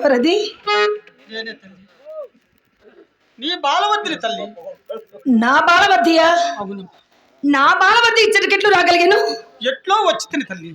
ఎవరది? నీ బాలవద్దిని తల్లి. నా బాలవద్దియా? అవును. నా బాలవద్ది ఇచ్చటికి ఎట్లు రాగలిగాను? ఎట్లో వచ్చి తిని తల్లి.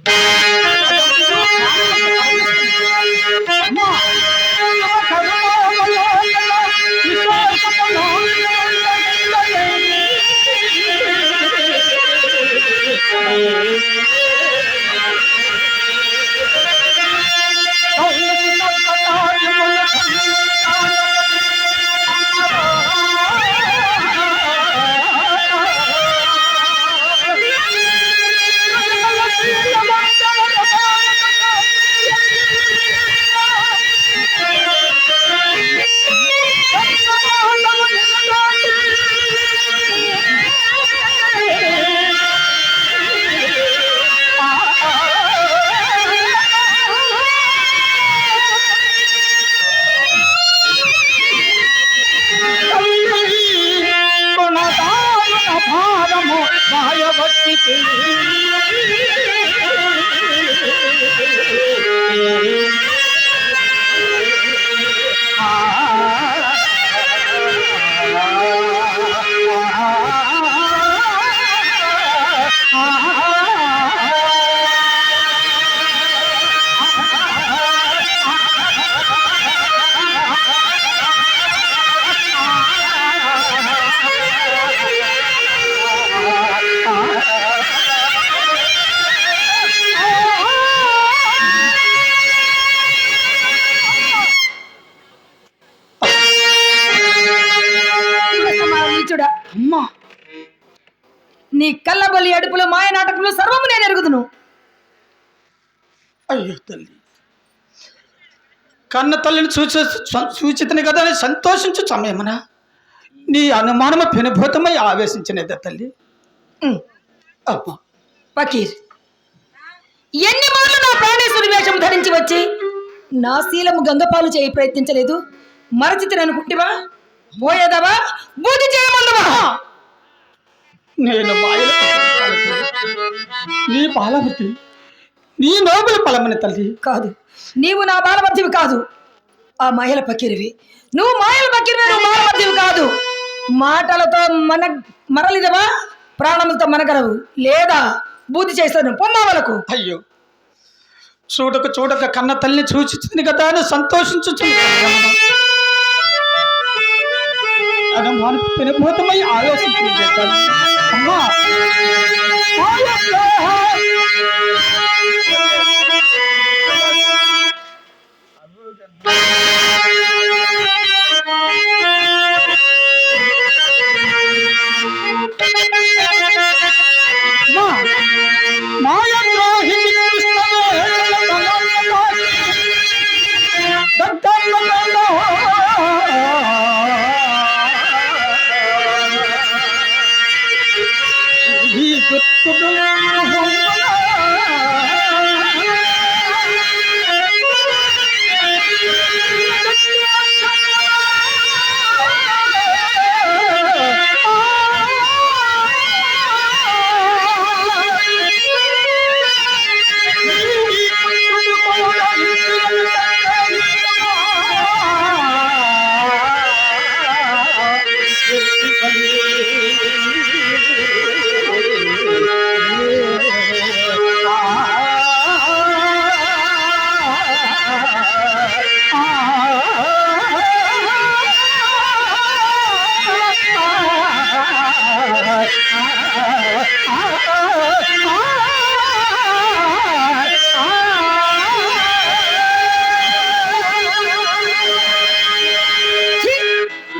అమ్మా, నీ కళ్ళబల్లి అడుపులు మాయ నాటకంలో సర్వము నేను ఎరుగుదును. అయ్యో తల్లి, కన్న తల్లిని సూచితని కదా అని సంతోషించు సమయమనా నీ అనుమానము పెనుభూతమై ఆవేశించినదే తల్లి. అమ్మా ఫకీర్, ఎన్ని మార్లు నా ప్రాణేశ్వరి వేషం ధరించి వచ్చి నా శీలము గంగపాలు చేయి ప్రయత్నించలేదు. మరచితిని అనుకుంటివా? పోయేదవా? బూది చేయమందువా? నేను నీ బాలవతి, నీ నోబుల ఫలమని తల్లి. కాదు, నీవు నా బాలమధ్యవి కాదు, ఆ మాయల పకీరివి. నువ్వు మాయల పకీరివి, నువ్వు బాలమధ్యవి కాదు. మాటలతో మరలిదవా? ప్రాణములతో మనగలవు, లేదా బూది చేస్తాను పొమ్మవలకు. అయ్యో, చూడక చూడక కన్న తల్లిని సూచించింది కదా అని సంతోషించుచుంది. అనుమానపు పెనుభూతమై ఆలోచించింది అమ్మా.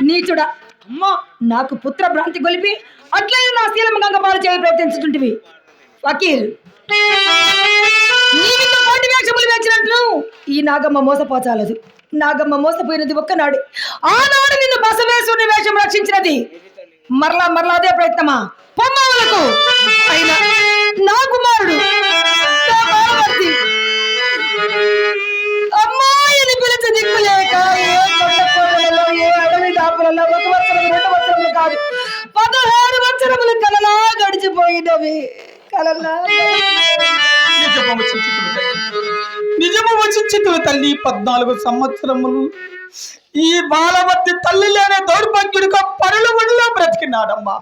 నీచుడా, అమ్మా, నాకు పుత్ర భ్రాంతి గొలిపి అట్లయినా నా శీలము గంగపాలు చేయ ప్రయత్నించుతుంటివి. ఫకీర్, నీవింత కోటి వేషములు వేచినట్లు ఈ నాగమ్మ మోసపోచాలదు. నాగమ్మ మోసపోయినది ఒక్కనాడు, ఆనాడు నిన్ను బసవేశ్వరుని వేషం రక్షించినది. మరలా మరలా అదే ప్రయత్నమా? పొమ్మలకు అయినా నా కుమారుడు, నా బాలవర్తి అమ్మాయిని పిలిచి దిక్కులేక ఏ కొండ కోటలలో, ఏ అడవి దాపులలో 1 సంవత్సరం 2 సంవత్సరములు కాదు 16 సంవత్సరములు కలలా గడిచిపోయినవి. కలలా నిజము వచించితివి తల్లి. నిజము వచించితివి తల్లి. 14 సంవత్సరములు ఈ బాలవతి తల్లి లేని దౌర్భాగ్యుడిగా పరుల ఒడిలో బ్రతికినాడమ్మా.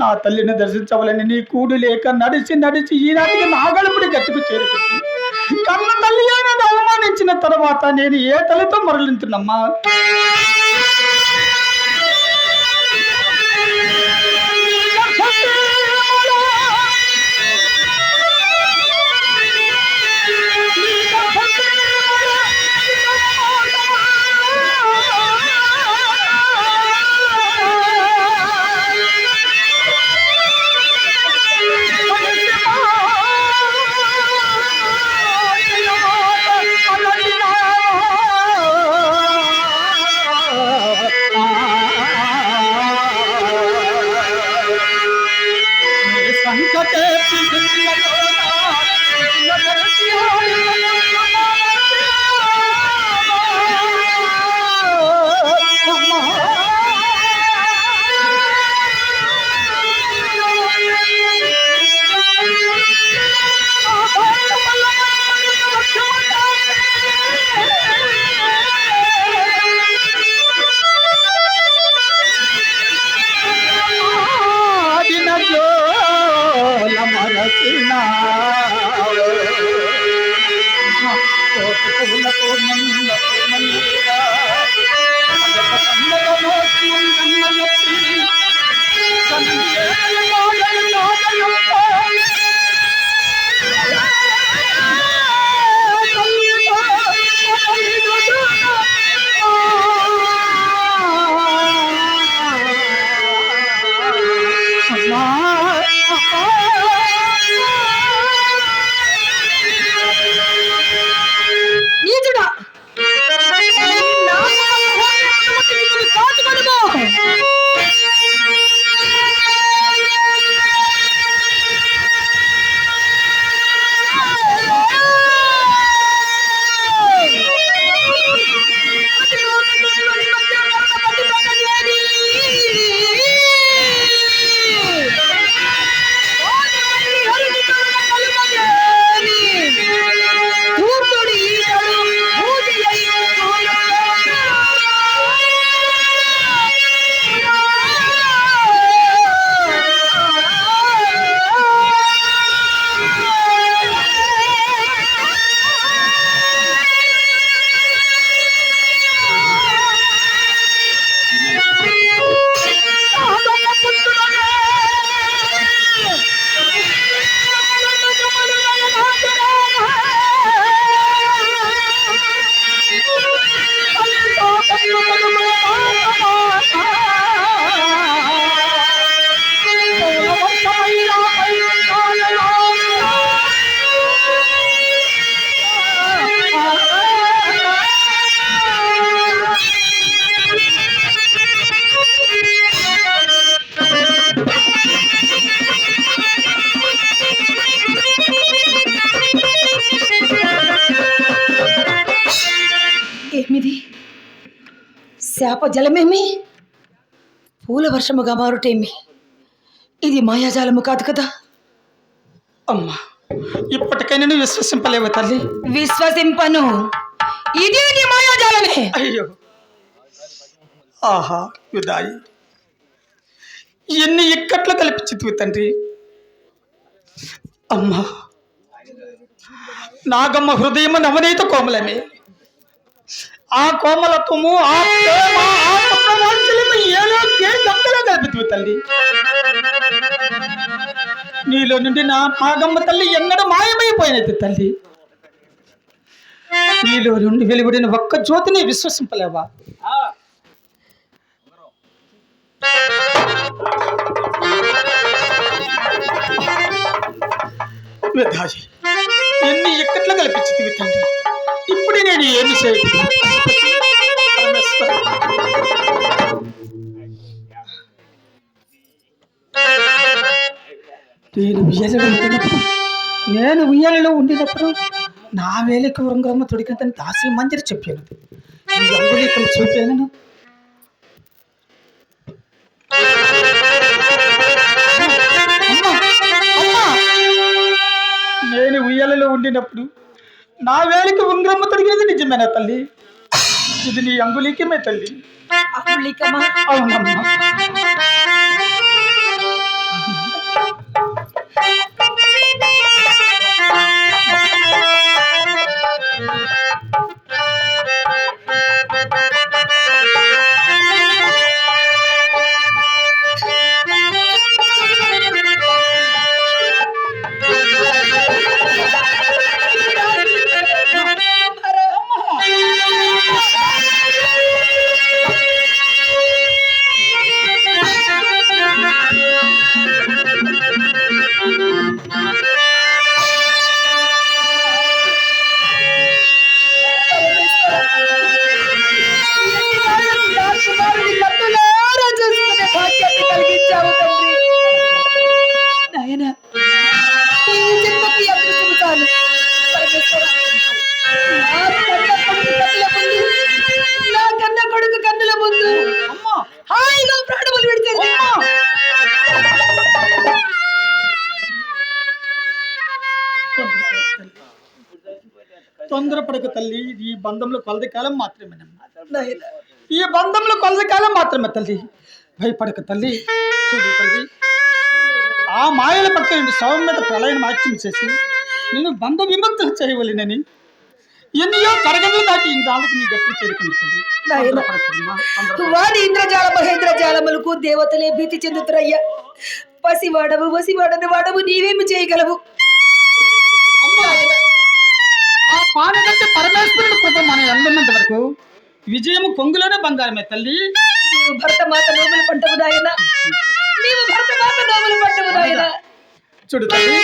నా తల్లిని దర్శించవలని నీ కూడు లేక నడిచి నడిచి ఈనాటికి నాగలుపుడి గట్టుకు చేరుకుంది. కన్న తల్లి అనేది అవమానించిన తర్వాత నేను ఏ తల్లితో మరలింటున్నమ్మా? శాప జలమేమి, పూల వర్షముగా మారుటేమి? ఇది మాయాజాలము కాదు కదా అమ్మా. ఇప్పటికైనా నువ్వు విశ్వసింపలేవు తల్లి. విశ్వసింపను. ఇది మాయాజాలమే. అయ్యో, ఆహా విదాయి, ఎన్ని ఇక్కట్లు కల్పించితివి తండ్రి. అమ్మా, నాగమ్మ హృదయము నవనీత కోమలమే. ఆ కోమలత్వము, ఆ ప్రేమ, ఆ పుత్రవాత్సల్యము ఏలో గంటలో కల్పితివి తల్లి. నీలో నుండి నా నాగమ్మ తల్లి ఎన్నడూ మాయమైపోయినది తల్లి. నీలో నుండి వెలువడిన ఒక్క జ్యోతిని విశ్వసింపలేవా? విధాయి, ఎన్ని ఇక్కట్లు కల్పించితివి తండ్రి. ఇప్పుడు నేను ఏమి చేయలేదు. నేను ఉయ్యాలలో ఉండినప్పుడు నా వేలికి వరంగమ్మ తొడికంతని దాసి మంజరి చెప్పాను. ఈ అంగుళీకం చూపాను. వేడిలో ఉండినప్పుడు నా వేలికి ఉంగరమ్మ తొడిగినది నిజమేనా తల్లి? ఇది నీ అంగుళీకమే తల్లి. అంగుళీకమా? అవునమ్మా. కన్నులారా చూసుకునే భాగ్యాన్ని కలిగించావు తండ్రి. నాయనా, ఈ జన్మకి అదృష్టము చాలు. పరమేశ్వరా, నా కన్న కొడుకు కన్నుల ముందు హాయిగా ప్రాణములు విడిచేది. తొందరపడక తల్లి. ఈ బంధంలో కొలది కాలం మాత్రమేనమ్మా. నాయనా, ఈ బంధంలో కొలది కాలం మాత్రమే తల్లి. భయపడక తల్లి. చూడు తల్లి, ఆ మాయల పక్క శవం మీద ప్రళయం నాట్యం చేసి నేను బంధ విముక్తం చేయవలెనని ఎన్నో తరగతులు దాటి ఇందానికి నీ గట్టి చేరుకుంటుంది. వాడి ఇంద్రజాల మహేంద్రజాలములకు దేవతలే భీతి చెందుతురయ్యా. పసివాడవు వసివాడని వాడవు, నీవేమి చేయగలవు? ఆ పానగంటే పరమేశ్వరుడు కృప మన ఎల్లున్నంత వరకు విజయము కొంగులోనే బంగారమే తల్లి. నీవు భరతమాత నోములు పంటవు నాయన. నీవు భరతమాత నోములు పంటవు నాయన. చూడు తల్లి,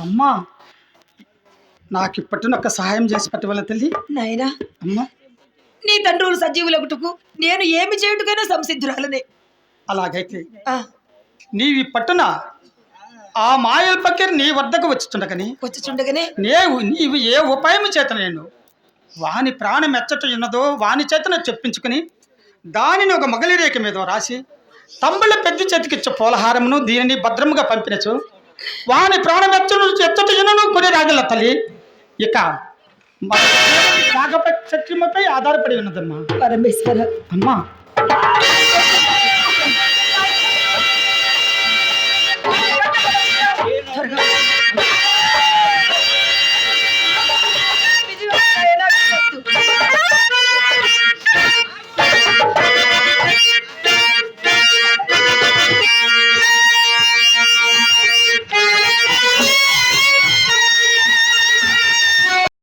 అమ్మా నాకు ఇప్పటినొక్క సహాయం చేసి పెట్టవల్ల తల్లి. నాయనా, అమ్మా నీ తండ్రులు సజీవులగుటకు నేను ఏమి చేయుటకైనా సంసిద్ధురాలనే. అలాగైతే నీవి పట్టున ఆ మాయల పక్కన నీ వద్దకు వచ్చుచుండగానే నీవు ఏ ఉపాయం చేత నేను వాని ప్రాణం ఎచ్చట ఉన్నదో వాని చేతన చెప్పించుకుని దానిని ఒక మగలి రేఖ మీద రాసి తమ్ముళ్ళ పెద్ద చేతికిచ్చే పోలహారమును దీనిని భద్రముగా పంపినచు వాని ప్రాణం ఎచ్చట ఉన్నను కొని రాగల తల్లి. ఇక సత్యమపై ఆధారపడి ఉన్నదమ్మా. పరమేశ్వర, అమ్మా త్వరగా